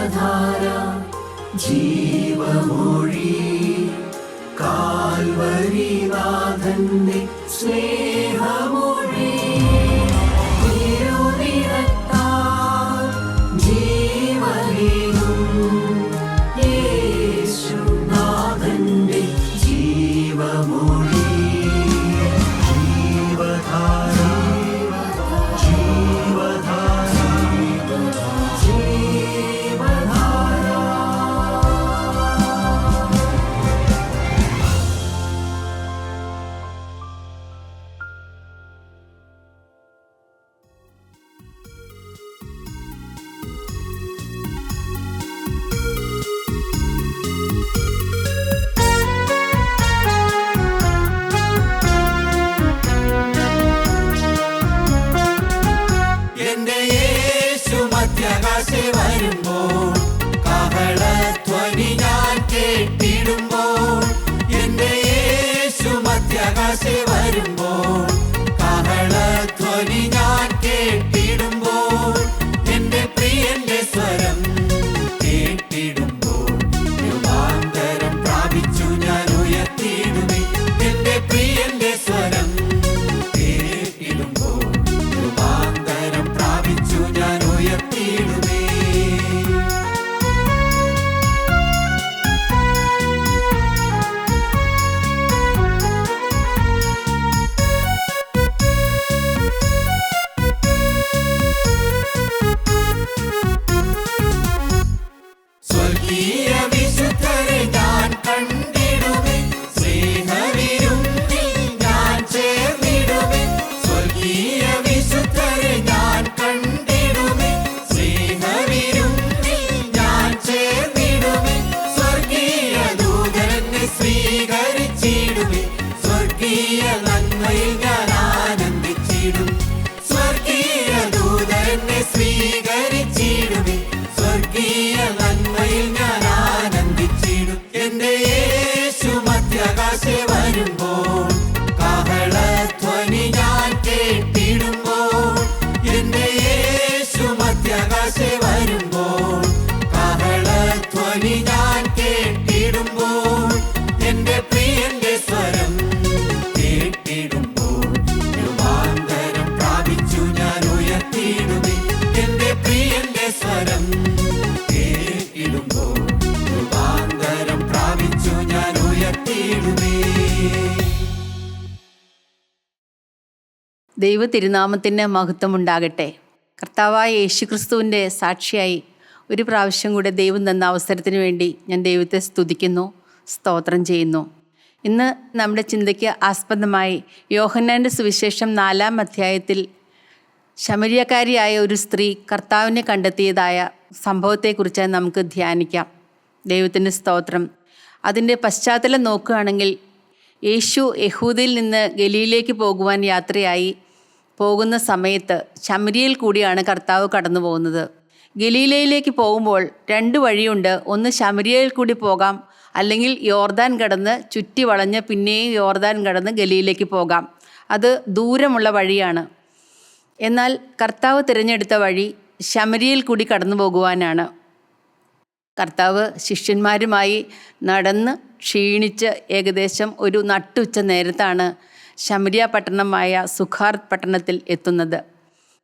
ജീവധാര ജീവമൊഴി കാൽവരിനാഥന്റെ സ്നേഹമൊഴി തിരുനിറത്താൽ ജീവനേകും യേശുനാഥന്റെ ജീവമൊഴി ജീവധാര വരുമ്പോൾ കാഹളധ്വനി ഞാൻ കേട്ടിടുമ്പോൾ എന്റെ യേശു മധ്യാകാശേ വരുമ്പോൾ കാഹളധ്വനി ഞാൻ കേട്ടിടുമ്പോൾ എന്റെ പ്രിയന്റെ സ്വരം കേട്ടിടുമ്പോൾ രൂപാന്തരം പ്രാപിച്ചു ഞാൻ ഉയർത്തിയിടുമേ എന്റെ പ്രിയന്റെ സ്വരം കേട്ടിടുമ്പോൾ രൂപാന്തരം പ്രാപിച്ചു ഞാൻ ഉയർത്തിയിടുമേ വരുമ്പോൾ കാഹളധ്വനി ഞാൻ കേട്ടിടുമ്പോൾ എന്റെ യേശു മധ്യാകാശേ വരുമ്പോൾ കാഹളധ്വനി ഞാൻ കേട്ടിടുമ്പോൾ എന്റെ പ്രിയന്റെ സ്വരം കേട്ടിടുമ്പോൾ രൂപാന്തരം പ്രാപിച്ചു ഞാൻ ഉയർത്തിയിടുമേ എന്റെ പ്രിയന്റെ സ്വരം കേട്ടിടുമ്പോൾ രൂപാന്തരം പ്രാപിച്ചു ഞാൻ ഉയർത്തിയിടുമേ. ദൈവ തിരുനാമത്തിന് മഹത്വമുണ്ടാകട്ടെ. കർത്താവായ യേശുക്രിസ്തുവിൻ്റെ സാക്ഷിയായി ഒരു പ്രാവശ്യം കൂടെ ദൈവം തന്ന അവസരത്തിന് വേണ്ടി ഞാൻ ദൈവത്തെ സ്തുതിക്കുന്നു, സ്തോത്രം ചെയ്യുന്നു. ഇന്ന് നമ്മുടെ ചിന്തയ്ക്ക് ആസ്പദമായി യോഹന്നാൻ്റെ സുവിശേഷം 4-ാം അധ്യായത്തിൽ ശമരിയക്കാരിയായ ഒരു സ്ത്രീ കർത്താവിനെ കണ്ടെത്തിയതായ സംഭവത്തെക്കുറിച്ച് നമുക്ക് ധ്യാനിക്കാം. ദൈവത്തിൻ്റെ സ്തോത്രം. അതിൻ്റെ പശ്ചാത്തലം നോക്കുകയാണെങ്കിൽ യേശു യഹൂദയിൽ നിന്ന് ഗലീലയിലേക്ക് പോകുവാൻ യാത്രയായി പോകുന്ന സമയത്ത് ശമരിയയിൽ കൂടിയാണ് കർത്താവ് കടന്നു പോകുന്നത്. ഗലീലയിലേക്ക് പോകുമ്പോൾ 2 വഴിയുണ്ട്. ഒന്ന് ശമരിയയിൽ കൂടി പോകാം, അല്ലെങ്കിൽ യോർദാൻ കടന്ന് ചുറ്റി വളഞ്ഞ് പിന്നെയും യോർദാൻ കടന്ന് ഗലീലയിലേക്ക് പോകാം. അത് ദൂരമുള്ള വഴിയാണ്. എന്നാൽ കർത്താവ് തിരഞ്ഞെടുത്ത വഴി ശമരിയയിൽ കൂടി കടന്നു പോകുവാനാണ്. കർത്താവ് ശിഷ്യന്മാരുമായി നടന്ന് ക്ഷീണിച്ച് ഏകദേശം ഒരു നട്ടുച്ച നേരത്താണ് ശമരിയ പട്ടണമായ സുഖാർ പട്ടണത്തിൽ എത്തുന്നത്.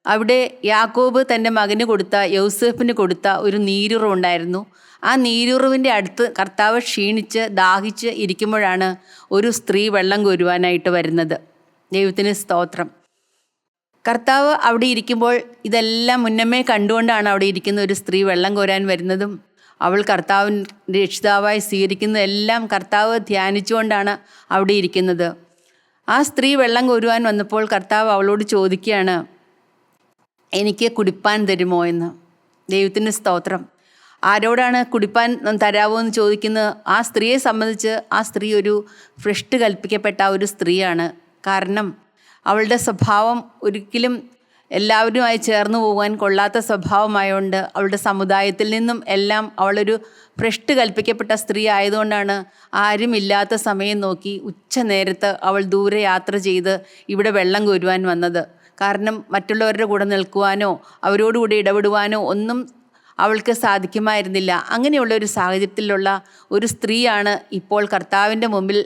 അവിടെ യാക്കോബ് തൻ്റെ മകന് കൊടുത്ത യൗസേപ്പിന് കൊടുത്ത ഒരു നീരുറവുണ്ടായിരുന്നു. ആ നീരുറവിൻ്റെ അടുത്ത് കർത്താവ് ക്ഷീണിച്ച് ദാഹിച്ച് ഇരിക്കുമ്പോഴാണ് ഒരു സ്ത്രീ വെള്ളം കോരുവാനായിട്ട് വരുന്നത്. ദൈവത്തിന് സ്തോത്രം. കർത്താവ് അവിടെ ഇരിക്കുമ്പോൾ ഇതെല്ലാം മുന്നമേ കണ്ടുകൊണ്ടാണ് അവിടെ ഇരിക്കുന്ന ഒരു സ്ത്രീ വെള്ളം കോരാൻ വരുന്നതും അവൾ കർത്താവിൻ രക്ഷിതാവായി സ്വീകരിക്കുന്നതെല്ലാം കർത്താവ് ധ്യാനിച്ചുകൊണ്ടാണ് അവിടെ ഇരിക്കുന്നത്. ആ സ്ത്രീ വെള്ളം കോരുവാൻ വന്നപ്പോൾ കർത്താവ് അവളോട് ചോദിക്കുകയാണ്, എനിക്ക് കുടിപ്പാൻ തരുമോ എന്ന്. ദൈവത്തിൻ്റെ സ്തോത്രം. ആരോടാണ് കുടിപ്പാൻ തരാമോ എന്ന് ചോദിക്കുന്നത്? ആ സ്ത്രീയെ സംബന്ധിച്ച് ആ സ്ത്രീ ഒരു ഭ്രഷ്ട് കൽപ്പിക്കപ്പെട്ട ഒരു സ്ത്രീയാണ്. കാരണം അവളുടെ സ്വഭാവം ഒരിക്കലും എല്ലാവരുമായി ചേർന്ന് പോകാൻ കൊള്ളാത്ത സ്വഭാവമായതുകൊണ്ട് അവളുടെ സമുദായത്തിൽ നിന്നും എല്ലാം അവളൊരു ഭ്രഷ്ട് കൽപ്പിക്കപ്പെട്ട സ്ത്രീ ആയതുകൊണ്ടാണ് ആരുമില്ലാത്ത സമയം നോക്കി ഉച്ച നേരത്ത് അവൾ ദൂരെ യാത്ര ചെയ്ത് ഇവിടെ വെള്ളം കോരുവാൻ വന്നത്. കാരണം മറ്റുള്ളവരുടെ കൂടെ നിൽക്കുവാനോ അവരോടുകൂടി ഇടപെടുവാനോ ഒന്നും അവൾക്ക് സാധിക്കുമായിരുന്നില്ല. അങ്ങനെയുള്ള ഒരു സാഹചര്യത്തിലുള്ള ഒരു സ്ത്രീയാണ് ഇപ്പോൾ കർത്താവിൻ്റെ മുമ്പിൽ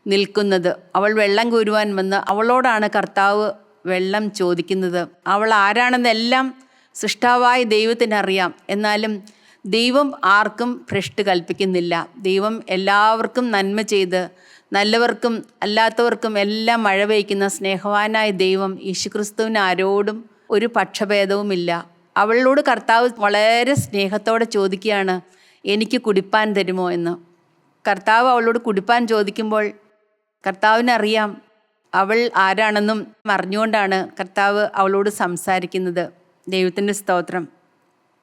നിൽക്കുന്നത്. അവൾ വെള്ളം കോരുവാൻ വന്ന് അവളോടാണ് കർത്താവ് വെള്ളം ചോദിക്കുന്നത്. അവൾ ആരാണെന്നെല്ലാം സൃഷ്ടാവായ ദൈവത്തിനറിയാം. എന്നാലും ദൈവം ആർക്കും ഭ്രഷ്ട് കൽപ്പിക്കുന്നില്ല. ദൈവം എല്ലാവർക്കും നന്മ ചെയ്ത് നല്ലവർക്കും അല്ലാത്തവർക്കും എല്ലാം മഴ പെയ്ക്കുന്ന സ്നേഹവാനായ ദൈവം യേശുക്രിസ്തുവിന് ആരോടും ഒരു പക്ഷഭേദവുമില്ല. അവളോട് കർത്താവ് വളരെ സ്നേഹത്തോടെ ചോദിക്കുകയാണ്, എനിക്ക് കുടിപ്പാൻ തരുമോ എന്ന്. കർത്താവ് അവളോട് കുടിപ്പാൻ ചോദിക്കുമ്പോൾ കർത്താവിനറിയാം അവൾ ആരാണെന്നും അറിഞ്ഞുകൊണ്ടാണ് കർത്താവ് അവളോട് സംസാരിക്കുന്നത്. ദൈവത്തിൻ്റെ സ്തോത്രം.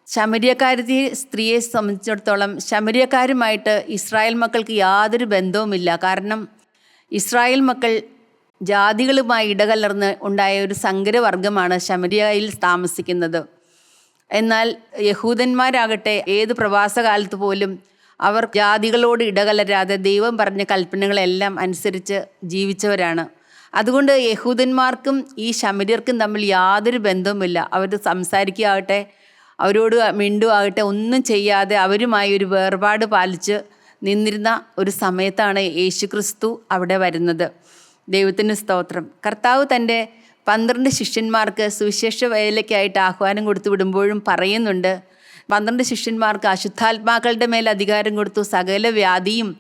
ശമര്യക്കാരത്തി സ്ത്രീയെ സംബന്ധിച്ചിടത്തോളം ശമര്യക്കാരുമായിട്ട് ഇസ്രായേൽ മക്കൾക്ക് യാതൊരു ബന്ധവുമില്ല. കാരണം ഇസ്രായേൽ മക്കൾ ജാതികളുമായി ഇടകലർന്ന് ഉണ്ടായ ഒരു സങ്കരവർഗമാണ് ശമര്യയിൽ താമസിക്കുന്നത്. എന്നാൽ യഹൂദന്മാരാകട്ടെ ഏത് പ്രവാസകാലത്ത് പോലും അവർ ജാതികളോട് ഇടകലരാതെ ദൈവം പറഞ്ഞ കൽപ്പനകളെല്ലാം അനുസരിച്ച് ജീവിച്ചവരാണ്. അതുകൊണ്ട് യഹൂദന്മാർക്കും ഈ ശമര്യർക്കും തമ്മിൽ യാതൊരു ബന്ധവുമില്ല. അവർ സംസാരിക്കുകയാകട്ടെ അവരോട് മിണ്ടുമാകട്ടെ ഒന്നും ചെയ്യാതെ അവരുമായി ഒരു വേർപാട് പാലിച്ച് നിന്നിരുന്ന ഒരു സമയത്താണ് യേശുക്രിസ്തു അവിടെ വരുന്നത്. ദൈവത്തിന് സ്തോത്രം. കർത്താവ് തൻ്റെ 12 ശിഷ്യന്മാർക്ക് സുവിശേഷ വേലയ്ക്കായിട്ട് ആഹ്വാനം കൊടുത്തു വിടുമ്പോഴും പറയുന്നുണ്ട്, 12 ശിഷ്യന്മാർക്ക് അശുദ്ധാത്മാക്കളുടെ മേൽ അധികാരം കൊടുത്തു, സകല വ്യാധിയും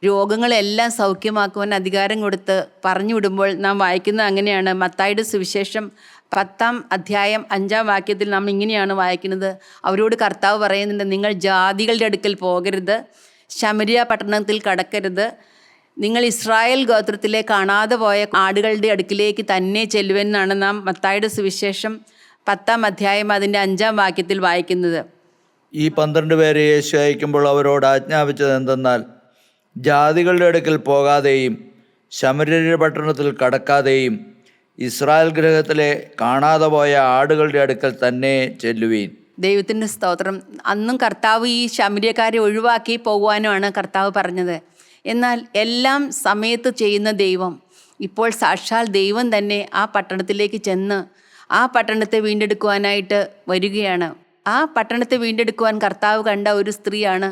രോഗങ്ങളെല്ലാം സൗഖ്യമാക്കുവാൻ അധികാരം കൊടുത്ത് പറഞ്ഞു വിടുമ്പോൾ നാം വായിക്കുന്നത് അങ്ങനെയാണ്. മത്തായിയുടെ സുവിശേഷം 10-ാം അധ്യായം 5-ാം വാക്യത്തിൽ നാം ഇങ്ങനെയാണ് വായിക്കുന്നത്. അവരോട് കർത്താവ് പറയുന്നുണ്ട്, നിങ്ങൾ ജാതികളുടെ അടുക്കൽ പോകരുത്, ശമര്യ പട്ടണത്തിൽ കടക്കരുത്, നിങ്ങൾ ഇസ്രായേൽ ഗോത്രത്തിലെ കാണാതെ പോയ ആടുകളുടെ അടുക്കിലേക്ക് തന്നെ ചെല്ലുവെന്നാണ് നാം മത്തായിയുടെ സുവിശേഷം 10-ാം അധ്യായം അതിൻ്റെ 5-ാം വാക്യത്തിൽ വായിക്കുന്നത്. ഈ 12 പേരെ യേശു അയക്കുമ്പോൾ അവരോട് ആജ്ഞാപിച്ചത് എന്തെന്നാൽ, ജാതികളുടെ അടുക്കൽ പോകാതെയും ശമര്യരുടെ പട്ടണത്തിൽ കടക്കാതെയും ഇസ്രായേൽ ഗൃഹത്തിലെ കാണാതെ പോയ ആടുകളുടെ അടുക്കൽ തന്നെ ചെല്ലുവീൻ. ദൈവത്തിൻ്റെ സ്തോത്രം. അന്നും കർത്താവ് ഈ ശമര്യക്കാരെ ഒഴിവാക്കി പോകുവാനുമാണ് കർത്താവ് പറഞ്ഞത്. എന്നാൽ എല്ലാം സമയത്ത് ചെയ്യുന്ന ദൈവം ഇപ്പോൾ സാക്ഷാൽ ദൈവം തന്നെ ആ പട്ടണത്തിലേക്ക് ചെന്ന് ആ പട്ടണത്തെ വീണ്ടെടുക്കുവാനായിട്ട് വരികയാണ്. ആ പട്ടണത്തെ വീണ്ടെടുക്കുവാൻ കർത്താവ് കണ്ട ഒരു സ്ത്രീയാണ്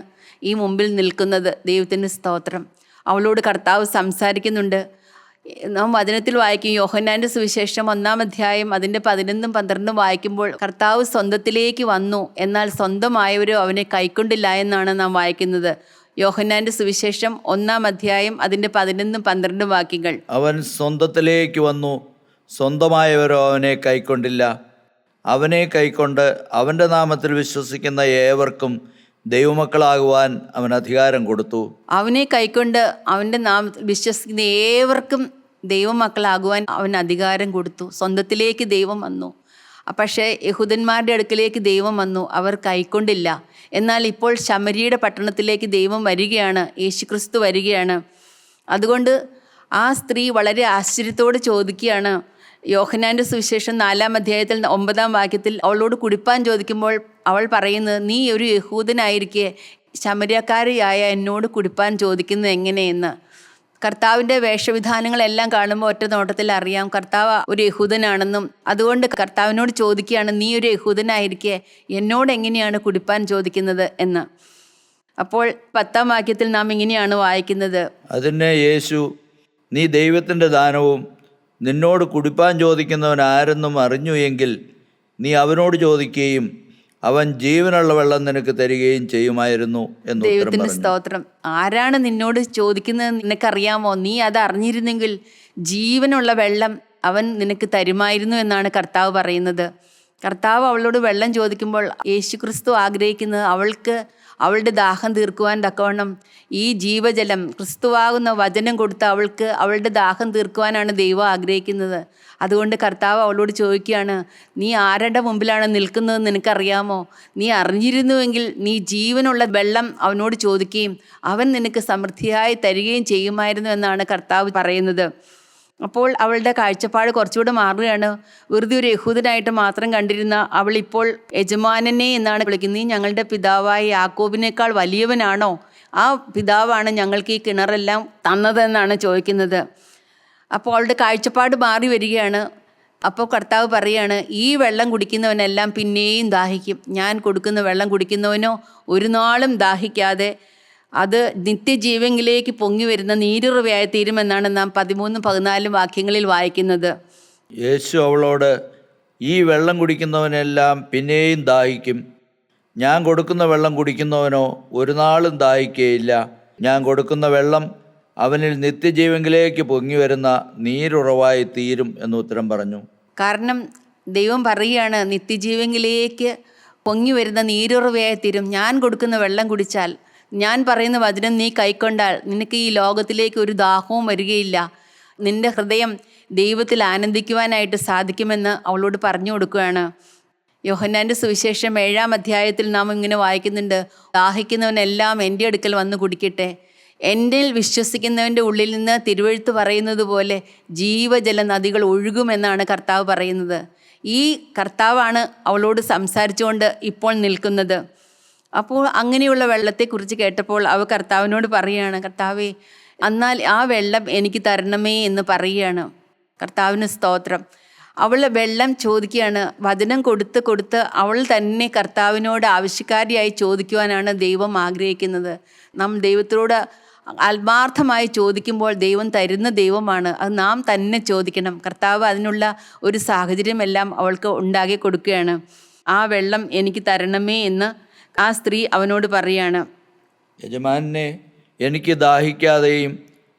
ഈ മുമ്പിൽ നിൽക്കുന്നത്. ദൈവത്തിൻ്റെ സ്തോത്രം. അവളോട് കർത്താവ് സംസാരിക്കുന്നുണ്ട്. നാം വചനത്തിൽ വായിക്കും, യോഹന്നാൻ്റെ സുവിശേഷം 1-ാം അധ്യായം അതിൻ്റെ 11-ഉം 12-ഉം വായിക്കുമ്പോൾ കർത്താവ് സ്വന്തത്തിലേക്ക് വന്നു, എന്നാൽ സ്വന്തമായവരോ അവനെ കൈക്കൊണ്ടില്ല എന്നാണ് നാം വായിക്കുന്നത്. യോഹന്നാൻ്റെ സുവിശേഷം 1-ാം അധ്യായം അതിൻ്റെ 11-ഉം 12-ഉം വാക്യങ്ങൾ. അവൻ സ്വന്തത്തിലേക്ക് വന്നു, സ്വന്തമായവരോ അവനെ കൈക്കൊണ്ടില്ല. അവനെ കൈക്കൊണ്ട് അവൻ്റെ നാമത്തിൽ വിശ്വസിക്കുന്ന ഏവർക്കും ദൈവമക്കളാകുവാൻ അവൻ അധികാരം കൊടുത്തു. അവനെ കൈക്കൊണ്ട് അവൻ്റെ നാമത്തിൽ വിശ്വസിക്കുന്ന ഏവർക്കും ദൈവമക്കളാകുവാൻ അവൻ അധികാരം കൊടുത്തു. സ്വന്തത്തിലേക്ക് ദൈവം വന്നു. പക്ഷേ യഹൂദന്മാരുടെ അടുക്കിലേക്ക് ദൈവം വന്നു, അവർ കൈക്കൊണ്ടില്ല. എന്നാൽ ഇപ്പോൾ ശമര്യയുടെ പട്ടണത്തിലേക്ക് ദൈവം വരികയാണ്, യേശുക്രിസ്തു വരികയാണ്. അതുകൊണ്ട് ആ സ്ത്രീ വളരെ ആശ്ചര്യത്തോട് ചോദിക്കുകയാണ്. യോഹന്നാൻ്റെ സുവിശേഷം 4-ാം അധ്യായത്തിൽ 9-ാം വാക്യത്തിൽ അവളോട് കുടിപ്പാൻ ചോദിക്കുമ്പോൾ അവൾ പറയുന്നത്, നീ ഒരു യഹൂദനായിരിക്കെ ശമര്യക്കാരിയായ എന്നോട് കുടിപ്പാൻ ചോദിക്കുന്നത് എങ്ങനെയെന്ന്. കർത്താവിൻ്റെ വേഷവിധാനങ്ങളെല്ലാം കാണുമ്പോൾ ഒറ്റ നോട്ടത്തിൽ അറിയാം കർത്താവ് ഒരു യഹൂദനാണെന്നും. അതുകൊണ്ട് കർത്താവിനോട് ചോദിക്കുകയാണ്, നീ ഒരു യഹൂദനായിരിക്കെ എന്നോട് എങ്ങനെയാണ് കുടിപ്പാൻ ചോദിക്കുന്നത് എന്ന്. അപ്പോൾ 10-ാം വാക്യത്തിൽ നാം ഇങ്ങനെയാണ് വായിക്കുന്നത്. അതിന് യേശു, നീ ദൈവത്തിൻ്റെ ദാനവും നിന്നോട് കുടിപ്പാൻ ചോദിക്കുന്നവൻ ആരെന്നും അറിഞ്ഞു എങ്കിൽ നീ അവനോട് ചോദിക്കുകയും അവൻ ജീവനുള്ള വെള്ളം നിനക്ക് തരികയും ചെയ്യുമായിരുന്നു എന്ന് ഉത്തരം പറഞ്ഞു. ദൈവത്തിന്റെ സ്തോത്രം. ആരാണ് നിന്നോട് ചോദിക്കുന്നത് നിനക്കറിയാമോ? നീ അത് അറിഞ്ഞിരുന്നെങ്കിൽ ജീവനുള്ള വെള്ളം അവൻ നിനക്ക് തരുമായിരുന്നു എന്നാണ് കർത്താവ് പറയുന്നത്. കർത്താവ് അവളോട് വെള്ളം ചോദിക്കുമ്പോൾ യേശുക്രിസ്തു ആഗ്രഹിക്കുന്നത് അവൾക്ക് അവളുടെ ദാഹം തീർക്കുവാൻ തക്കവണ്ണം ഈ ജീവജലം ക്രിസ്തുവാകുന്ന വചനം കൊടുത്ത് അവൾക്ക് അവളുടെ ദാഹം തീർക്കുവാനാണ് ദൈവം ആഗ്രഹിക്കുന്നത്. അതുകൊണ്ട് കർത്താവ് അവളോട് ചോദിക്കുകയാണ്, നീ ആരുടെ മുമ്പിലാണ് നിൽക്കുന്നതെന്ന് നിനക്കറിയാമോ? നീ അറിഞ്ഞിരുന്നുവെങ്കിൽ നീ ജീവനുള്ള വെള്ളം അവനോട് ചോദിക്കുകയും അവൻ നിനക്ക് സമൃദ്ധിയായി തരികയും ചെയ്യുമായിരുന്നു എന്നാണ് കർത്താവ് പറയുന്നത്. അപ്പോൾ അവളുടെ കാഴ്ചപ്പാട് കുറച്ചുകൂടെ മാറുകയാണ്. വെറുതെ ഒരു യഹൂദനായിട്ട് മാത്രം കണ്ടിരുന്ന അവൾ ഇപ്പോൾ യജമാനനെ എന്നാണ് വിളിക്കുന്നത്. നീ ഞങ്ങളുടെ പിതാവായ യാക്കോബിനേക്കാൾ വലിയവനാണോ? ആ പിതാവാണ് ഞങ്ങൾക്ക് ഈ കിണറെല്ലാം തന്നതെന്നാണ് ചോദിക്കുന്നത്. അപ്പോൾ അവളുടെ കാഴ്ചപ്പാട് മാറി വരികയാണ്. അപ്പോൾ കർത്താവ് പറയാണ്, ഈ വെള്ളം കുടിക്കുന്നവനെല്ലാം പിന്നെയും ദാഹിക്കും. ഞാൻ കൊടുക്കുന്ന വെള്ളം കുടിക്കുന്നവനോ ഒരു നാളും ദാഹിക്കാതെ അത് നിത്യജീവനിലേക്ക് പൊങ്ങി വരുന്ന നീരുറവയായി തീരുമെന്നാണ് നാം 13-14 വാക്യങ്ങളിൽ വായിക്കുന്നത്. യേശു അവളോട്, ഈ വെള്ളം കുടിക്കുന്നവനെല്ലാം പിന്നെയും ദാഹിക്കും. ഞാൻ കൊടുക്കുന്ന വെള്ളം കുടിക്കുന്നവനോ ഒരു നാളും ദാഹിക്കുകയില്ല. ഞാൻ കൊടുക്കുന്ന വെള്ളം അവനിൽ നിത്യജീവനിലേക്ക് പൊങ്ങി വരുന്ന നീരുറവായി തീരും എന്ന് ഉത്തരം പറഞ്ഞു. കാരണം ദൈവം പറയുകയാണ്, നിത്യജീവനിലേക്ക് പൊങ്ങി വരുന്ന നീരുറവയായി തീരും. ഞാൻ കൊടുക്കുന്ന വെള്ളം കുടിച്ചാൽ, ഞാൻ പറയുന്ന വചനം നീ കൈക്കൊണ്ടാൽ നിനക്ക് ഈ ലോകത്തിലേക്ക് ഒരു ദാഹവും വരികയില്ല. നിന്റെ ഹൃദയം ദൈവത്തിൽ ആനന്ദിക്കുവാനായിട്ട് സാധിക്കുമെന്ന് അവളോട് പറഞ്ഞു കൊടുക്കുകയാണ്. യോഹന്നാൻ്റെ സുവിശേഷം 7-ാം അധ്യായത്തിൽ നാം ഇങ്ങനെ വായിക്കുന്നുണ്ട്, ദാഹിക്കുന്നവനെല്ലാം എൻ്റെ അടുക്കൽ വന്ന് കുടിക്കട്ടെ. എൻ്റെ വിശ്വസിക്കുന്നവൻ്റെ ഉള്ളിൽ നിന്ന് തിരുവെഴുത്ത് പറയുന്നത് പോലെ ജീവജല നദികൾ ഒഴുകുമെന്നാണ് കർത്താവ് പറയുന്നത്. ഈ കർത്താവാണ് അവളോട് സംസാരിച്ചുകൊണ്ട് ഇപ്പോൾ നിൽക്കുന്നത്. അപ്പോൾ അങ്ങനെയുള്ള വെള്ളത്തെക്കുറിച്ച് കേട്ടപ്പോൾ അവ കർത്താവിനോട് പറയുകയാണ്, കർത്താവേ, എന്നാൽ ആ വെള്ളം എനിക്ക് തരണമേ എന്ന് പറയുകയാണ്. കർത്താവിന് സ്തോത്രം. അവൾ വെള്ളം ചോദിക്കുകയാണ്. വചനം കൊടുത്ത് അവൾ തന്നെ കർത്താവിനോട് ആവശ്യക്കാരിയായി ചോദിക്കുവാനാണ് ദൈവം ആഗ്രഹിക്കുന്നത്. നാം ദൈവത്തിനോട് ആത്മാർത്ഥമായി ചോദിക്കുമ്പോൾ ദൈവം തരുന്ന ദൈവമാണ്. അത് നാം തന്നെ ചോദിക്കണം. കർത്താവ് അതിനുള്ള ഒരു സാഹചര്യമെല്ലാം അവൾക്ക് ഉണ്ടാക്കി കൊടുക്കുകയാണ്. ആ വെള്ളം എനിക്ക് തരണമേ എന്ന് ആ സ്ത്രീ അവനോട് പറയാണ്. യജമാനെ, എനിക്ക് ദാഹിക്കാതെയും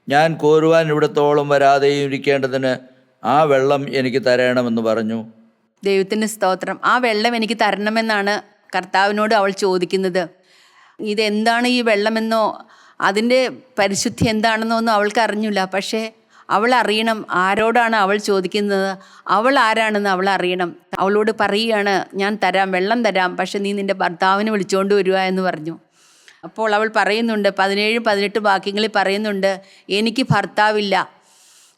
ഞാൻ കോരുവാൻ ഇവിടത്തോളം വരാതെയും ഇരിക്കേണ്ടതിന് ആ വെള്ളം എനിക്ക് തരണമെന്ന് പറഞ്ഞു. ദൈവത്തിന് സ്തോത്രം. ആ വെള്ളം എനിക്ക് തരണമെന്നാണ് കർത്താവിനോട് അവൾ ചോദിക്കുന്നത്. ഇതെന്താണ് ഈ വെള്ളമെന്നോ അതിൻ്റെ പരിശുദ്ധി എന്താണെന്നോ ഒന്നും അവൾക്ക് അറിഞ്ഞില്ല. പക്ഷേ അവൾ അറിയണം ആരോടാണ് അവൾ ചോദിക്കുന്നത്, അവൾ ആരാണെന്ന് അവൾ അറിയണം. അവളോട് പറയുകയാണ്, ഞാൻ തരാം, വെള്ളം തരാം, പക്ഷെ നീ നിൻ്റെ ഭർത്താവിനെ വിളിച്ചുകൊണ്ട് വരിക എന്ന് പറഞ്ഞു. അപ്പോൾ അവൾ പറയുന്നുണ്ട്, 17-18 വാക്യങ്ങളിൽ പറയുന്നുണ്ട്, എനിക്ക് ഭർത്താവില്ല.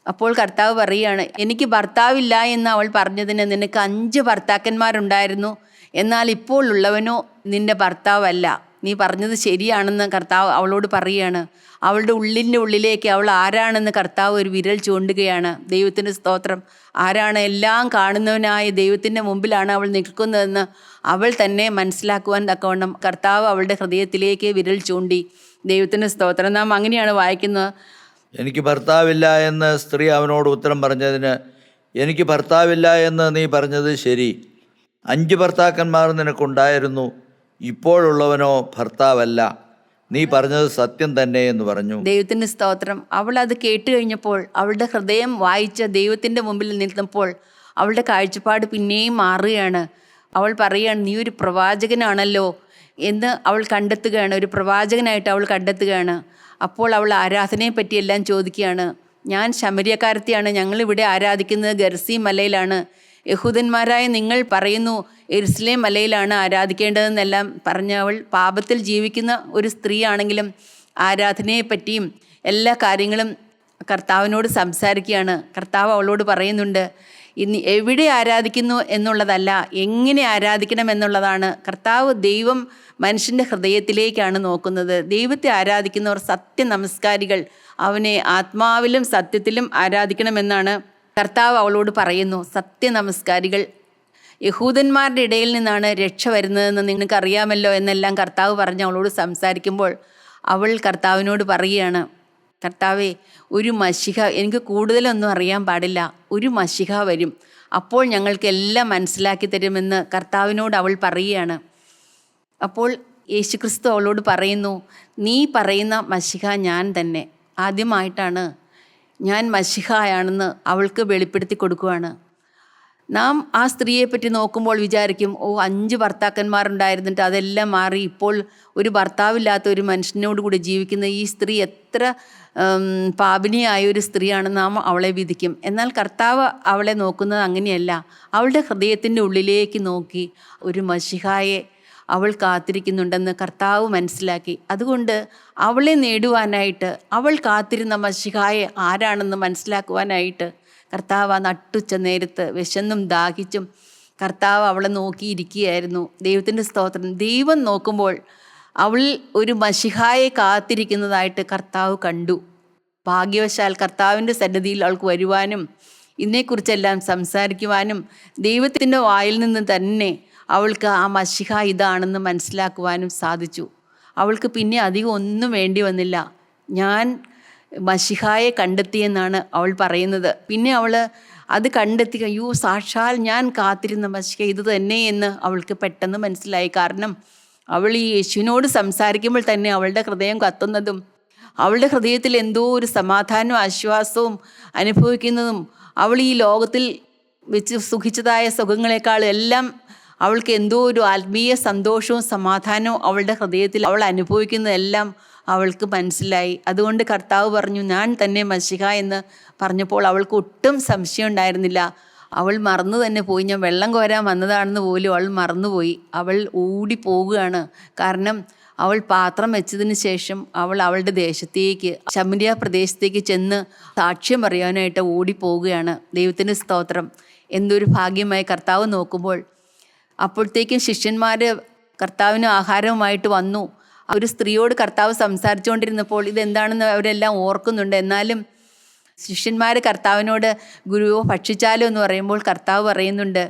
അപ്പോൾ കർത്താവ് പറയുകയാണ്, എനിക്ക് ഭർത്താവില്ല എന്ന് അവൾ പറഞ്ഞതിന് നിനക്ക് 5 ഭർത്താക്കന്മാരുണ്ടായിരുന്നു, എന്നാൽ ഇപ്പോൾ ഉള്ളവനോ നിൻ്റെ ഭർത്താവല്ല. നീ പറഞ്ഞത് ശരിയാണെന്ന് കർത്താവ് അവളോട് പറയുകയാണ്. അവളുടെ ഉള്ളിൻ്റെ ഉള്ളിലേക്ക് അവൾ ആരാണെന്ന് കർത്താവ് ഒരു വിരൽ ചൂണ്ടുകയാണ്. ദൈവത്തിന് സ്തോത്രം. ആരാണ്? എല്ലാം കാണുന്നവനായ ദൈവത്തിൻ്റെ മുമ്പിലാണ് അവൾ നിൽക്കുന്നതെന്ന് അവൾ തന്നെ മനസ്സിലാക്കുവാൻ തക്കവണ്ണം കർത്താവ് അവളുടെ ഹൃദയത്തിലേക്ക് വിരൽ ചൂണ്ടി. ദൈവത്തിന് സ്തോത്രം. നാം അങ്ങനെയാണ് വായിക്കുന്നത്. എനിക്ക് ഭർത്താവില്ല എന്ന് സ്ത്രീ അവനോട് ഉത്തരം പറഞ്ഞതിന്, എനിക്ക് ഭർത്താവില്ല എന്ന് നീ പറഞ്ഞത് ശരി. 5 ഭർത്താക്കന്മാർ നിനക്കുണ്ടായിരുന്നു, ഇപ്പോഴുള്ളവനോ ഭർത്താവല്ല. നീ പറഞ്ഞത് സത്യം തന്നെ എന്ന് പറഞ്ഞു. ദൈവത്തിന് സ്തോത്രം. അവൾ അത് കേട്ട് കഴിഞ്ഞപ്പോൾ, അവളുടെ ഹൃദയം വായിച്ച ദൈവത്തിൻ്റെ മുമ്പിൽ നിൽക്കുമ്പോൾ അവളുടെ കാഴ്ചപ്പാട് പിന്നെയും മാറുകയാണ്. അവൾ പറയുകയാണ്, നീ ഒരു പ്രവാചകനാണല്ലോ എന്ന് അവൾ കണ്ടെത്തുകയാണ്. ഒരു പ്രവാചകനായിട്ട് അവൾ കണ്ടെത്തുകയാണ്. അപ്പോൾ അവൾ ആരാധനയെ പറ്റിയെല്ലാം ചോദിക്കുകയാണ്. ഞാൻ ശമര്യക്കാരത്തിയാണ്, ഞങ്ങളിവിടെ ആരാധിക്കുന്നത് ഗർസി മലയിലാണ്. യഹൂദന്മാരായ നിങ്ങൾ പറയുന്നു യെരുസലേം മലയിലാണ് ആരാധിക്കേണ്ടതെന്നെല്ലാം പറഞ്ഞ അവൾ പാപത്തിൽ ജീവിക്കുന്ന ഒരു സ്ത്രീ ആണെങ്കിലും ആരാധനയെ പറ്റിയും എല്ലാ കാര്യങ്ങളും കർത്താവിനോട് സംസാരിക്കുകയാണ്. കർത്താവ് അവളോട് പറയുന്നുണ്ട്, ഇനി എവിടെ ആരാധിക്കുന്നു എന്നുള്ളതല്ല, എങ്ങനെ ആരാധിക്കണം എന്നുള്ളതാണ്. കർത്താവ് ദൈവം മനുഷ്യൻ്റെ ഹൃദയത്തിലേക്കാണ് നോക്കുന്നത്. ദൈവത്തെ ആരാധിക്കുന്നവർ സത്യ നമസ്കാരികൾ, അവനെ ആത്മാവിലും സത്യത്തിലും ആരാധിക്കണമെന്നാണ് കർത്താവ് അവളോട് പറയുന്നു. സത്യ നമസ്കാരികൾ. യഹൂദന്മാരുടെ ഇടയിൽ നിന്നാണ് രക്ഷ വരുന്നതെന്ന് നിങ്ങൾക്കറിയാമല്ലോ എന്നെല്ലാം കർത്താവ് പറഞ്ഞ് അവളോട് സംസാരിക്കുമ്പോൾ അവൾ കർത്താവിനോട് പറയുകയാണ്, കർത്താവേ, ഒരു മശിഹ, എനിക്ക് കൂടുതലൊന്നും അറിയാൻ പാടില്ല, ഒരു മശിഹ വരും, അപ്പോൾ ഞങ്ങൾക്കെല്ലാം മനസ്സിലാക്കി തരുമെന്ന് കർത്താവിനോട് അവൾ പറയുകയാണ്. അപ്പോൾ യേശുക്രിസ്തു അവളോട് പറയുന്നു, നീ പറയുന്ന മശിഹ ഞാൻ തന്നെ. ആദ്യമായിട്ടാണ് ഞാൻ മശിഹായാണെന്ന് അവൾക്ക് വെളിപ്പെടുത്തി കൊടുക്കുകയാണ്. നാം ആ സ്ത്രീയെപ്പറ്റി നോക്കുമ്പോൾ വിചാരിക്കും, 5 ഭർത്താക്കന്മാരുണ്ടായിരുന്നിട്ട് അതെല്ലാം മാറി ഇപ്പോൾ ഒരു ഭർത്താവില്ലാത്ത ഒരു മനുഷ്യനോട് കൂടി ജീവിക്കുന്ന ഈ സ്ത്രീ എത്ര പാപിനിയായ ഒരു സ്ത്രീയാണെന്ന് നാം അവളെ വിധിക്കും. എന്നാൽ കർത്താവ് അവളെ നോക്കുന്നത് അങ്ങനെയല്ല. അവളുടെ ഹൃദയത്തിൻ്റെ ഉള്ളിലേക്ക് നോക്കി ഒരു മശിഹായെ അവൾ കാത്തിരിക്കുന്നുണ്ടെന്ന് കർത്താവ് മനസ്സിലാക്കി. അതുകൊണ്ട് അവളെ നേടുവാനായിട്ട്, അവൾ കാത്തിരുന്ന മശിഹായെ ആരാണെന്ന് മനസ്സിലാക്കുവാനായിട്ട് കർത്താവ് നട്ടുച്ച നേരത്ത് വിശന്നും ദാഹിച്ചും കർത്താവ് അവളെ നോക്കിയിരിക്കുകയായിരുന്നു. ദൈവത്തിൻ്റെ സ്തോത്രം. ദൈവം നോക്കുമ്പോൾ അവൾ ഒരു മശിഹായെ കാത്തിരിക്കുന്നതായിട്ട് കർത്താവ് കണ്ടു. ഭാഗ്യവശാൽ കർത്താവിൻ്റെ സന്നിധിയിൽ അവൾക്ക് വരുവാനും ഇതിനെക്കുറിച്ചെല്ലാം സംസാരിക്കുവാനും ദൈവത്തിൻ്റെ വായിൽ നിന്ന് തന്നെ അവൾക്ക് ആ മശിഹ ഇതാണെന്ന് മനസ്സിലാക്കുവാനും സാധിച്ചു. അവൾക്ക് പിന്നെ അധികം ഒന്നും വേണ്ടി വന്നില്ല. ഞാൻ മശിഹായെ കണ്ടെത്തിയെന്നാണ് അവൾ പറയുന്നത്. പിന്നെ അവൾ അത് കണ്ടെത്തി, അയ്യോ സാക്ഷാൽ ഞാൻ കാത്തിരുന്ന മശിഹ ഇത് തന്നെ എന്ന് അവൾക്ക് പെട്ടെന്ന് മനസ്സിലായി. കാരണം അവൾ ഈ യേശുവിനോട് സംസാരിക്കുമ്പോൾ തന്നെ അവളുടെ ഹൃദയം കത്തുന്നതും അവളുടെ ഹൃദയത്തിൽ എന്തോ ഒരു സമാധാനവും ആശ്വാസവും അനുഭവിക്കുന്നതും അവൾ ഈ ലോകത്തിൽ വെച്ച് സുഖിച്ചതായ സുഖങ്ങളെക്കാളും എല്ലാം അവൾക്ക് എന്തോ ഒരു ആത്മീയ സന്തോഷവും സമാധാനവും അവളുടെ ഹൃദയത്തിൽ അവൾ അനുഭവിക്കുന്നതെല്ലാം അവൾക്ക് മനസ്സിലായി. അതുകൊണ്ട് കർത്താവ് പറഞ്ഞു, ഞാൻ തന്നെ മശിഹ എന്ന് പറഞ്ഞപ്പോൾ അവൾക്ക് ഒട്ടും സംശയം ഉണ്ടായിരുന്നില്ല. അവൾ മറന്നു തന്നെ പോയി. ഞാൻ വെള്ളം കോരാൻ വന്നതാണെന്ന് പോലും അവൾ മറന്നുപോയി. അവൾ ഓടിപ്പോവുകയാണ്. കാരണം അവൾ പാത്രം വെച്ചതിന് ശേഷം അവൾ അവളുടെ ദേശത്തേക്ക്, ശമരിയ പ്രദേശത്തേക്ക് ചെന്ന് സാക്ഷ്യം പറയാനായിട്ട് ഓടിപ്പോവുകയാണ്. ദൈവത്തിൻ്റെ സ്തോത്രം. എന്തൊരു ഭാഗ്യമായി കർത്താവ് നോക്കുമ്പോൾ. അപ്പോഴത്തേക്കും ശിഷ്യന്മാർ കർത്താവിന് ആഹാരവുമായിട്ട് വന്നു. ഒരു സ്ത്രീയോട് കർത്താവ് സംസാരിച്ചുകൊണ്ടിരുന്നപ്പോൾ ഇതെന്താണെന്ന് അവരെല്ലാം ഓർക്കുന്നുണ്ട്. എന്നാലും ശിഷ്യന്മാർ കർത്താവിനോട് ഗുരുവോ ഭക്ഷിച്ചാലോ എന്ന് പറയുമ്പോൾ കർത്താവ് പറയുന്നുണ്ട്,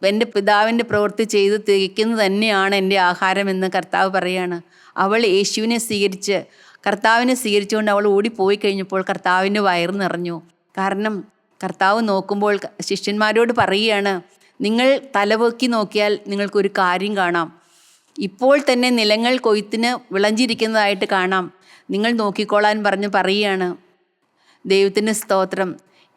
എൻ്റെ പിതാവിൻ്റെ പ്രവൃത്തി ചെയ്ത് തികയ്ക്കുന്നത് തന്നെയാണ് എൻ്റെ ആഹാരമെന്ന് കർത്താവ് പറയാണ്. അവൾ യേശുവിനെ സ്വീകരിച്ച് കർത്താവിനെ സ്വീകരിച്ചുകൊണ്ട് അവൾ ഓടിപ്പോയി കഴിഞ്ഞപ്പോൾ കർത്താവിൻ്റെ വയറ് നിറഞ്ഞു. കാരണം കർത്താവ് നോക്കുമ്പോൾ ശിഷ്യന്മാരോട് പറയുകയാണ്, നിങ്ങൾ തലപൊക്കി നോക്കിയാൽ നിങ്ങൾക്കൊരു കാര്യം കാണാം. ഇപ്പോൾ തന്നെ നിലങ്ങൾ കൊയ്ത്തിന് വിളഞ്ചിരിക്കുന്നതായിട്ട് കാണാം. നിങ്ങൾ നോക്കിക്കോളാൻ പറഞ്ഞ് പറയുകയാണ്. ദൈവത്തിൻ്റെ സ്തോത്രം.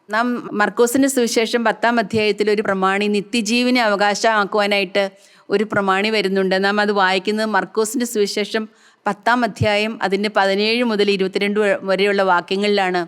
നാം മർക്കോസിൻ്റെ സുവിശേഷം 10-ാം അധ്യായത്തിൽ ഒരു പ്രമാണി നിത്യജീവനെ അവകാശമാക്കുവാനായിട്ട് ഒരു പ്രമാണി വരുന്നുണ്ട്. നാം അത് വായിക്കുന്നത് മർക്കോസിൻ്റെ സുവിശേഷം 10-ാം അധ്യായം അതിൻ്റെ 17 മുതൽ 22 വരെയുള്ള വാക്യങ്ങളിലാണ്.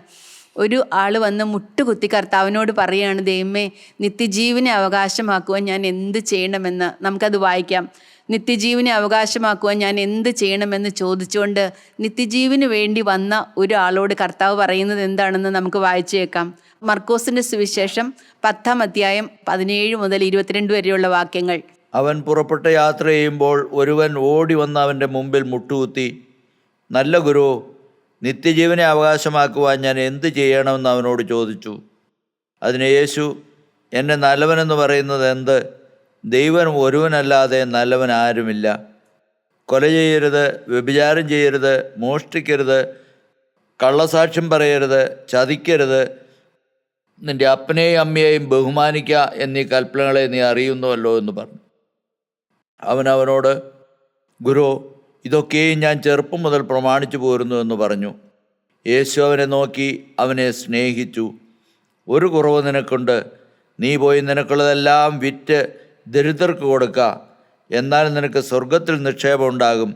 ഒരു ആൾ വന്ന് മുട്ടുകുത്തി കർത്താവിനോട് പറയുകയാണ്, ദൈവമേ നിത്യജീവനെ അവകാശമാക്കുവാൻ ഞാൻ എന്ത് ചെയ്യണമെന്ന്. നമുക്കത് വായിക്കാം. നിത്യജീവനെ അവകാശമാക്കുവാൻ ഞാൻ എന്ത് ചെയ്യണമെന്ന് ചോദിച്ചുകൊണ്ട് നിത്യജീവന് വേണ്ടി വന്ന ഒരാളോട് കർത്താവ് പറയുന്നത് എന്താണെന്ന് നമുക്ക് വായിച്ചു കേൾക്കാം. മർക്കോസിൻ്റെ സുവിശേഷം 10-ാം അധ്യായം 17 മുതൽ 22 വരെയുള്ള വാക്യങ്ങൾ. അവൻ പുറപ്പെട്ട് യാത്ര ചെയ്യുമ്പോൾ ഒരുവൻ ഓടി വന്ന് അവൻ്റെ മുമ്പിൽ മുട്ടുകുത്തി, നല്ല ഗുരു, നിത്യജീവനെ അവകാശമാക്കുവാൻ ഞാൻ എന്ത് ചെയ്യണമെന്ന് അവനോട് ചോദിച്ചു. അതിന് യേശു, എന്നെ നല്ലവനെന്ന് പറയുന്നത് എന്ത്? ദൈവം ഒരുവനല്ലാതെ നല്ലവൻ ആരുമില്ല. കൊല ചെയ്യരുത്, വ്യഭിചാരം ചെയ്യരുത്, മോഷ്ടിക്കരുത്, കള്ളസാക്ഷ്യം പറയരുത്, ചതിക്കരുത്, നിൻ്റെ അപ്പനെയും അമ്മയെയും ബഹുമാനിക്കുക എന്നീ കൽപ്പനകളെ നീ അറിയുന്നുവല്ലോ എന്ന് പറഞ്ഞു. അവനോട്, ഗുരു, ഇതൊക്കെയും ഞാൻ ചെറുപ്പം മുതൽ പ്രമാണിച്ചു പോരുന്നു എന്ന് പറഞ്ഞു. യേശു അവനെ നോക്കി അവനെ സ്നേഹിച്ചു. ഒരു കുറവ് നിനക്കുണ്ട്. നീ പോയി നിനക്കുള്ളതെല്ലാം വിറ്റ് ദരിദ്രർക്ക് കൊടുക്കുക, എന്നാൽ നിനക്ക് സ്വർഗത്തിൽ നിക്ഷേപം ഉണ്ടാകും.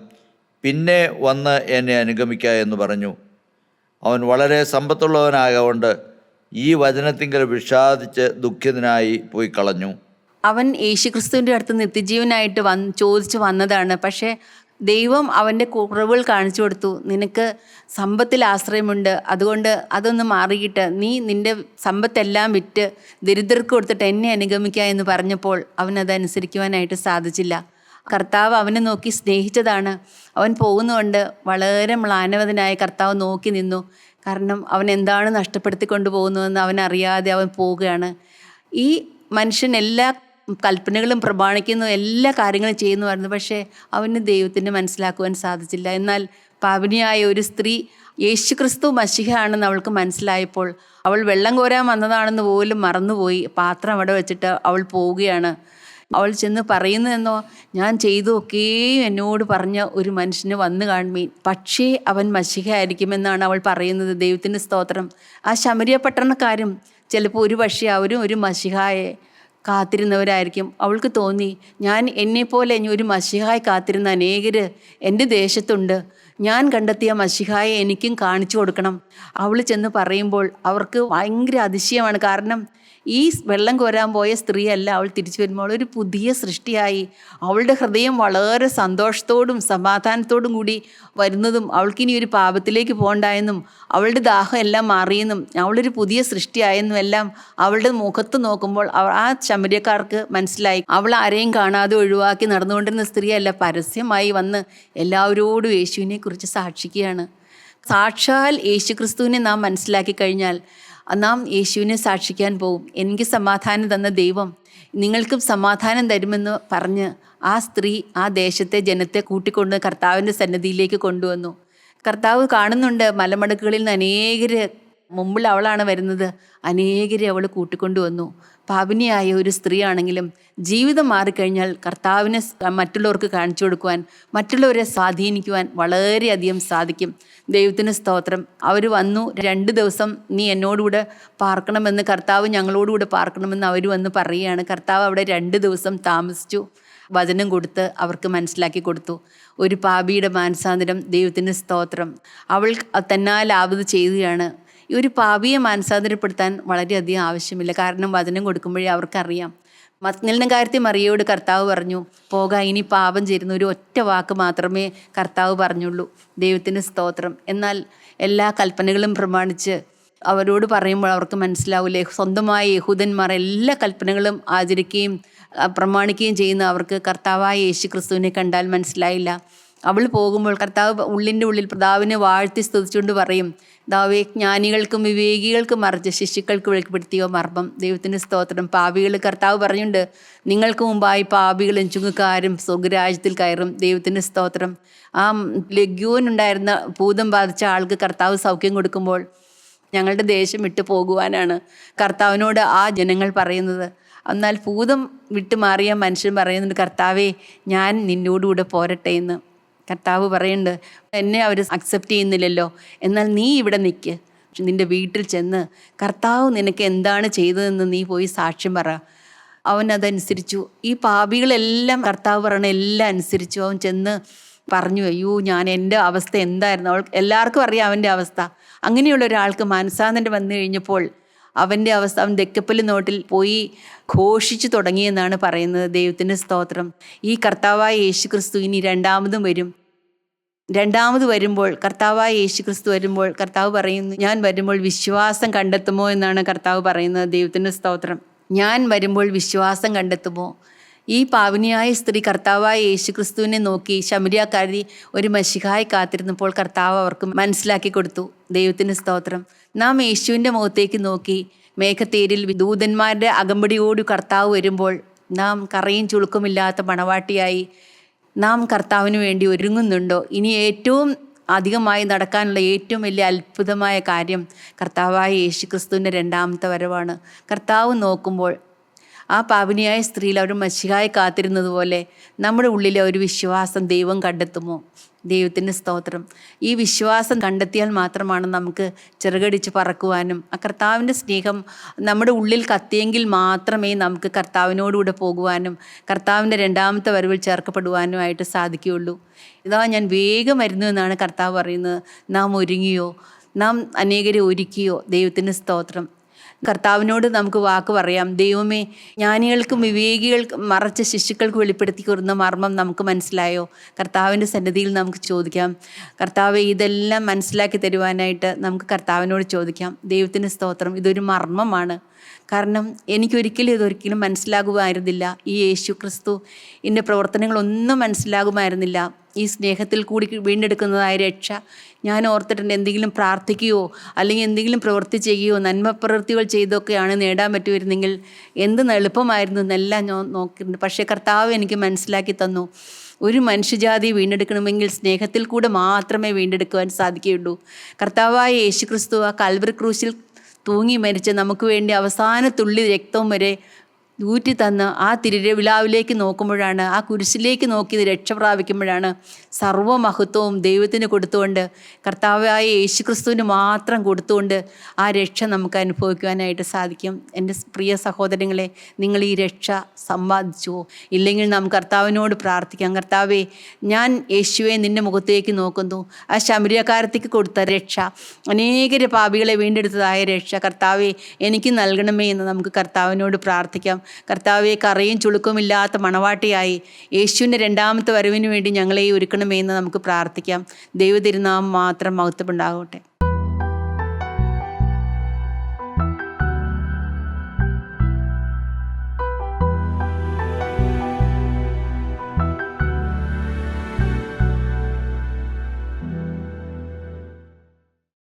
പിന്നെ വന്ന് എന്നെ അനുഗമിക്കുക എന്ന് പറഞ്ഞു. അവൻ വളരെ സമ്പത്തുള്ളവനാകൊണ്ട് ഈ വചനത്തിങ്കൽ വിഷാദിച്ച് ദുഃഖിതനായി പോയി കളഞ്ഞു. അവൻ യേശുക്രിസ്തുവിൻ്റെ അടുത്ത് നിത്യജീവനായിട്ട് ചോദിച്ചു വന്നതാണ്. പക്ഷേ ദൈവം അവൻ്റെ കുറവുകൾ കാണിച്ചു കൊടുത്തു. നിനക്ക് സമ്പത്തിൽ ആശ്രയമുണ്ട്, അതുകൊണ്ട് അതൊന്ന് മാറിയിട്ട് നീ നിൻ്റെ സമ്പത്തെല്ലാം വിറ്റ് ദരിദ്രർക്ക് കൊടുത്തിട്ട് എന്നെ അനുഗമിക്കുക എന്ന് പറഞ്ഞപ്പോൾ അവനതനുസരിക്കുവാനായിട്ട് സാധിച്ചില്ല. കർത്താവ് അവനെ നോക്കി സ്നേഹിച്ചതാണ്. അവൻ പോകുന്നതുകൊണ്ട് വളരെ മ്ലാനവതനായ കർത്താവ് നോക്കി നിന്നു. കാരണം അവൻ എന്താണ് നഷ്ടപ്പെടുത്തിക്കൊണ്ട് പോകുന്നതെന്ന് അവനറിയാതെ അവൻ പോവുകയാണ്. ഈ മനുഷ്യൻ എല്ലാ കൽപ്പനകളും പ്രമാണിക്കുന്നു, എല്ലാ കാര്യങ്ങളും ചെയ്യുന്നുമായിരുന്നു. പക്ഷേ അവന് ദൈവത്തിൻ്റെ മനസ്സിലാക്കുവാൻ സാധിച്ചില്ല. എന്നാൽ പാപിനിയായ ഒരു സ്ത്രീ യേശുക്രിസ്തു മശിഹ ആണെന്ന് അവൾക്ക് മനസ്സിലായപ്പോൾ അവൾ വെള്ളം കോരാൻ വന്നതാണെന്ന് പോലും മറന്നുപോയി. പാത്രം അവിടെ വെച്ചിട്ട് അവൾ പോവുകയാണ്. അവൾ ചെന്ന് പറയുന്നതെന്നോ, ഞാൻ ചെയ്തൊക്കെയും എന്നോട് പറഞ്ഞ ഒരു മനുഷ്യന് വന്നു കാണുമീൻ, പക്ഷേ അവൻ മശിഹ ആയിരിക്കുമെന്നാണ് അവൾ പറയുന്നത്. ദൈവത്തിൻ്റെ സ്തോത്രം. ആ ശമരിയ പട്ടണക്കാരും ചിലപ്പോൾ ഒരു പക്ഷേ അവരും ഒരു മശിഹായെ കാത്തിരുന്നവരായിരിക്കും. അവൾക്ക് തോന്നി, ഞാൻ എന്നെപ്പോലെ ഒരു മശിഹായി കാത്തിരുന്ന അനേകർ എൻ്റെ ദേശത്തുണ്ട്. ഞാൻ കണ്ടെത്തിയ മശിഹായെ എനിക്കും കാണിച്ചു കൊടുക്കണം. അവൾ ചെന്ന് പറയുമ്പോൾ അവർക്ക് ഭയങ്കര അതിശയമാണ്. കാരണം ഈ വെള്ളം കോരാൻ പോയ സ്ത്രീയല്ല അവൾ തിരിച്ചു വരുമ്പോൾ ഒരു പുതിയ സൃഷ്ടിയായി. അവളുടെ ഹൃദയം വളരെ സന്തോഷത്തോടും സമാധാനത്തോടും കൂടി വരുന്നതും അവൾക്കിനി ഒരു പാപത്തിലേക്ക് പോകണ്ടായെന്നും അവളുടെ ദാഹം എല്ലാം മാറിയെന്നും അവളൊരു പുതിയ സൃഷ്ടിയായെന്നും എല്ലാം അവളുടെ മുഖത്ത് നോക്കുമ്പോൾ ആ ശമര്യക്കാർക്ക് മനസ്സിലായി. അവൾ ആരെയും കാണാതെ ഒഴിവാക്കി നടന്നുകൊണ്ടിരുന്ന സ്ത്രീയല്ല, പരസ്യമായി വന്ന് എല്ലാവരോടും യേശുവിനെ കുറിച്ച് സാക്ഷിക്കുകയാണ്. സാക്ഷാൽ യേശുക്രിസ്തുവിനെ നാം മനസ്സിലാക്കി കഴിഞ്ഞാൽ നാം യേശുവിനെ സാക്ഷിക്കാൻ പോവും. എനിക്ക് സമാധാനം തന്ന ദൈവം നിങ്ങൾക്കും സമാധാനം തരുമെന്ന് പറഞ്ഞ് ആ സ്ത്രീ ആ ദേശത്തെ ജനത്തെ കൂട്ടിക്കൊണ്ട് കർത്താവിൻ്റെ സന്നിധിയിലേക്ക് കൊണ്ടുവന്നു. കർത്താവ് കാണുന്നുണ്ട്, മലമടക്കുകളിൽ നിന്ന് അനേകര് മുമ്പിൽ അവളാണ് വരുന്നത്, അനേകരെ അവൾ കൂട്ടിക്കൊണ്ടുവന്നു. പാപിനിയായ ഒരു സ്ത്രീ ആണെങ്കിലും ജീവിതം മാറിക്കഴിഞ്ഞാൽ കർത്താവിനെ മറ്റുള്ളവർക്ക് കാണിച്ചു കൊടുക്കുവാൻ, മറ്റുള്ളവരെ സ്വാധീനിക്കുവാൻ വളരെയധികം സാധിക്കും. ദൈവത്തിന് സ്തോത്രം. അവർ വന്നു, 2 ദിവസം നീ എന്നോടുകൂടെ പാർക്കണമെന്ന്, കർത്താവ് ഞങ്ങളോടുകൂടെ പാർക്കണമെന്ന് അവർ വന്ന് പറയുകയാണ്. കർത്താവ് അവിടെ 2 ദിവസം താമസിച്ചു, വചനം കൊടുത്ത് അവർക്ക് മനസ്സിലാക്കി കൊടുത്തു. ഒരു പാപിയുടെ മാനസാന്തരം, ദൈവത്തിന് സ്തോത്രം. അവൾ തന്നാലാവത് ചെയ്യുകയാണ്. ഈ ഒരു പാപിയെ മാനസാന്തരപ്പെടുത്താൻ വളരെയധികം ആവശ്യമില്ല. കാരണം വചനം കൊടുക്കുമ്പോഴേ അവർക്കറിയാം. മഗ്ദലന കാര്യത്തിൽ മറിയയോട് കർത്താവ് പറഞ്ഞു, പോക, ഇനി പാപം ചെയ്യുന്ന ഒരു ഒറ്റ വാക്ക് മാത്രമേ കർത്താവ് പറഞ്ഞുള്ളൂ. ദൈവത്തിന് സ്തോത്രം. എന്നാൽ എല്ലാ കൽപ്പനകളും പ്രമാണിച്ച് അവരോട് പറയുമ്പോൾ അവർക്ക് മനസ്സിലാവില്ലേ. സ്വന്തമായ യഹൂദന്മാർ എല്ലാ കൽപ്പനകളും ആചരിക്കുകയും പ്രമാണിക്കുകയും ചെയ്യുന്ന അവർക്ക് കർത്താവായ യേശു ക്രിസ്തുവിനെ കണ്ടാൽ മനസ്സിലായില്ല. അവൾ പോകുമ്പോൾ കർത്താവ് ഉള്ളിൻ്റെ ഉള്ളിൽ പിതാവിനെ വാഴ്ത്തി സ്തുതിച്ചുകൊണ്ട് പറയും, ദാവേ, ജ്ഞാനികൾക്കും വിവേകികൾക്കും മറിച്ച് ശിശുക്കൾക്ക് വെളിപ്പെടുത്തിയോ മർമ്മം. ദൈവത്തിന് സ്തോത്രം. പാപികൾ, കർത്താവ് പറഞ്ഞുണ്ട്, നിങ്ങൾക്ക് മുമ്പായി പാപികളും ചുങ്കക്കാരും സ്വർഗ്ഗരാജ്യത്തിൽ കയറും. ദൈവത്തിന് സ്തോത്രം. ആ ലഗ്യോനുണ്ടായിരുന്ന ഭൂതം ബാധിച്ച ആൾക്ക് കർത്താവ് സൗഖ്യം കൊടുക്കുമ്പോൾ ഞങ്ങളുടെ ദേശം വിട്ടു പോകുവാനാണ് കർത്താവിനോട് ആ ജനങ്ങൾ പറയുന്നത്. എന്നാൽ ഭൂതം വിട്ടു മാറിയ മനുഷ്യൻ പറയുന്നുണ്ട്, കർത്താവേ, ഞാൻ നിന്നോടുകൂടെ പോരട്ടെ എന്ന്. കർത്താവ് പറയുന്നുണ്ട്, എന്നെ അവർ അക്സെപ്റ്റ് ചെയ്യുന്നില്ലല്ലോ, എന്നാൽ നീ ഇവിടെ നിൽക്ക്, നിൻ്റെ വീട്ടിൽ ചെന്ന് കർത്താവ് നിനക്ക് എന്താണ് ചെയ്തതെന്ന് നീ പോയി സാക്ഷ്യം പറ. അവൻ അതനുസരിച്ചു. ഈ പാപികളെല്ലാം കർത്താവ് പറയണ എല്ലാം അനുസരിച്ചു. അവൻ ചെന്ന് പറഞ്ഞു, അയ്യോ, എൻ്റെ അവസ്ഥ എന്തായിരുന്നു. എല്ലാവർക്കും അറിയാം അവൻ്റെ അവസ്ഥ. അങ്ങനെയുള്ള ഒരാൾക്ക് മാനസാന്തരം വന്നു കഴിഞ്ഞപ്പോൾ അവൻ്റെ അവസ്ഥ, അവൻ ദെക്കപ്പല് നോട്ടിൽ പോയി ഘോഷിച്ചു തുടങ്ങിയെന്നാണ് പറയുന്നത്. ദൈവത്തിൻ്റെ സ്തോത്രം. ഈ കർത്താവായ യേശു ക്രിസ്തു ഇനി രണ്ടാമത് വരുമ്പോൾ, കർത്താവായ യേശു ക്രിസ്തു വരുമ്പോൾ കർത്താവ് പറയുന്നു, ഞാൻ വരുമ്പോൾ വിശ്വാസം കണ്ടെത്തുമോ എന്നാണ് കർത്താവ് പറയുന്നത്. ദൈവത്തിൻ്റെ സ്തോത്രം. ഞാൻ വരുമ്പോൾ വിശ്വാസം കണ്ടെത്തുമോ? ഈ പാവനിയായ സ്ത്രീ കർത്താവായ യേശു ക്രിസ്തുവിനെ നോക്കി, ശമരിയാക്കാരി ഒരു മശിഹായി കാത്തിരുന്നപ്പോൾ കർത്താവ് അവർക്ക് മനസ്സിലാക്കി കൊടുത്തു. ദൈവത്തിന് സ്തോത്രം. നാം യേശുവിൻ്റെ മുഖത്തേക്ക് നോക്കി മേഘത്തേരിൽ ദൂതന്മാരുടെ അകമ്പടിയോട് കർത്താവ് വരുമ്പോൾ നാം കറയും ചുളുക്കുമില്ലാത്ത മണവാട്ടിയായി നാം കർത്താവിന് വേണ്ടി ഒരുങ്ങുന്നുണ്ടോ? ഇനി ഏറ്റവും അധികമായി നടക്കാനുള്ള ഏറ്റവും വലിയ അത്ഭുതമായ കാര്യം കർത്താവായ യേശു ക്രിസ്തുവിൻ്റെ 2ാമത്തെ വരവാണ്. കർത്താവ് നോക്കുമ്പോൾ ആ പാപിനിയായ സ്ത്രീയിൽ അവർ മശിഹായി കാത്തിരുന്നതുപോലെ നമ്മുടെ ഉള്ളിലെ ഒരു വിശ്വാസം ദൈവം കണ്ടെത്തുമോ? ദൈവത്തിൻ്റെ സ്തോത്രം. ഈ വിശ്വാസം കണ്ടെത്തിയാൽ മാത്രമാണ് നമുക്ക് ചിറകടിച്ച് പറക്കുവാനും ആ കർത്താവിൻ്റെ സ്നേഹം നമ്മുടെ ഉള്ളിൽ കത്തിയെങ്കിൽ മാത്രമേ നമുക്ക് കർത്താവിനോടുകൂടെ പോകുവാനും കർത്താവിൻ്റെ 2ാമത്തെ വരവിൽ ചേർക്കപ്പെടുവാനുമായിട്ട് സാധിക്കുകയുള്ളൂ. ഇതാ ഞാൻ വേഗം വരുന്നു എന്നാണ് കർത്താവ് പറയുന്നത്. നാം ഒരുങ്ങിയോ? നാം അനേകരെ ഒരുക്കിയോ? ദൈവത്തിൻ്റെ സ്തോത്രം. കർത്താവിനോട് നമുക്ക് വാക്ക് പറയാം, ദൈവമേ, ജ്ഞാനികൾക്കും വിവേകികൾക്കും മറച്ച ശിശുക്കൾക്ക് വെളിപ്പെടുത്തി കൊടുക്കുന്ന മർമ്മം നമുക്ക് മനസ്സിലായോ? കർത്താവിൻ്റെ സന്നിധിയിൽ നമുക്ക് ചോദിക്കാം. കർത്താവെ, ഇതെല്ലാം മനസ്സിലാക്കി തരുവാനായിട്ട് നമുക്ക് കർത്താവിനോട് ചോദിക്കാം. ദൈവത്തിന് സ്തോത്രം. ഇതൊരു മർമ്മമാണ്. കാരണം ഇതൊരിക്കലും മനസ്സിലാകുമായിരുന്നില്ല. ഈ യേശു ക്രിസ്തു ഇതിൻ്റെ പ്രവർത്തനങ്ങളൊന്നും മനസ്സിലാകുമായിരുന്നില്ല. ഈ സ്നേഹത്തിൽ കൂടി വീണ്ടെടുക്കുന്നതായ രക്ഷ ഞാൻ ഓർത്തിട്ടുണ്ട്. എന്തെങ്കിലും പ്രാർത്ഥിക്കുകയോ അല്ലെങ്കിൽ എന്തെങ്കിലും പ്രവൃത്തി ചെയ്യുകയോ നന്മ പ്രവൃത്തികൾ ചെയ്തൊക്കെയാണ് നേടാൻ പറ്റുമായിരുന്നെങ്കിൽ എന്ത് എളുപ്പമായിരുന്നു എന്നെല്ലാം ഞാൻ നോക്കിയിട്ടുണ്ട്. പക്ഷേ കർത്താവ് എനിക്ക് മനസ്സിലാക്കി തന്നു, ഒരു മനുഷ്യജാതി വീണ്ടെടുക്കണമെങ്കിൽ സ്നേഹത്തിൽ കൂടെ മാത്രമേ വീണ്ടെടുക്കുവാൻ സാധിക്കുകയുള്ളൂ. കർത്താവായ യേശു ക്രിസ്തു ആ കൽവറി ക്രൂശിൽ തൂങ്ങി മരിച്ച് നമുക്ക് വേണ്ടി അവസാന തുള്ളി രക്തവും വരെ ഊറ്റി തന്ന് ആ തിരുവിലാവിലേക്ക് നോക്കുമ്പോഴാണ്, ആ കുരിശിലേക്ക് നോക്കി രക്ഷ പ്രാപിക്കുമ്പോഴാണ് സർവ്വമഹത്വവും ദൈവത്തിന് കൊടുത്തുകൊണ്ട്, കർത്താവായ യേശു ക്രിസ്തുവിന് മാത്രം കൊടുത്തുകൊണ്ട് ആ രക്ഷ നമുക്ക് അനുഭവിക്കുവാനായിട്ട് സാധിക്കും. എൻ്റെ പ്രിയ സഹോദരങ്ങളെ, നിങ്ങൾ ഈ രക്ഷ സമ്പാദിച്ചുവോ? ഇല്ലെങ്കിൽ നാം കർത്താവിനോട് പ്രാർത്ഥിക്കാം. കർത്താവേ, ഞാൻ യേശുവെ നിൻ്റെ മുഖത്തേക്ക് നോക്കുന്നു. ആ ശമരിയക്കാരത്തേക്ക് കൊടുത്ത രക്ഷ, അനേകരെ പാപികളെ വീണ്ടെടുത്തതായ രക്ഷ കർത്താവേ എനിക്ക് നൽകണമേ എന്ന് നമുക്ക് കർത്താവിനോട് പ്രാർത്ഥിക്കാം. കർത്താവെ, കറയും ചുളുക്കുമില്ലാത്ത മണവാട്ടിയായി യേശുവിൻ്റെ 2ാമത്തെ വരവിന് വേണ്ടി ഞങ്ങളെ ഒരുക്കണമേ എന്ന് നമുക്ക് പ്രാർത്ഥിക്കാം. ദൈവ തിരുനാമം മാത്രം മഹത്വമുണ്ടാകട്ടെ.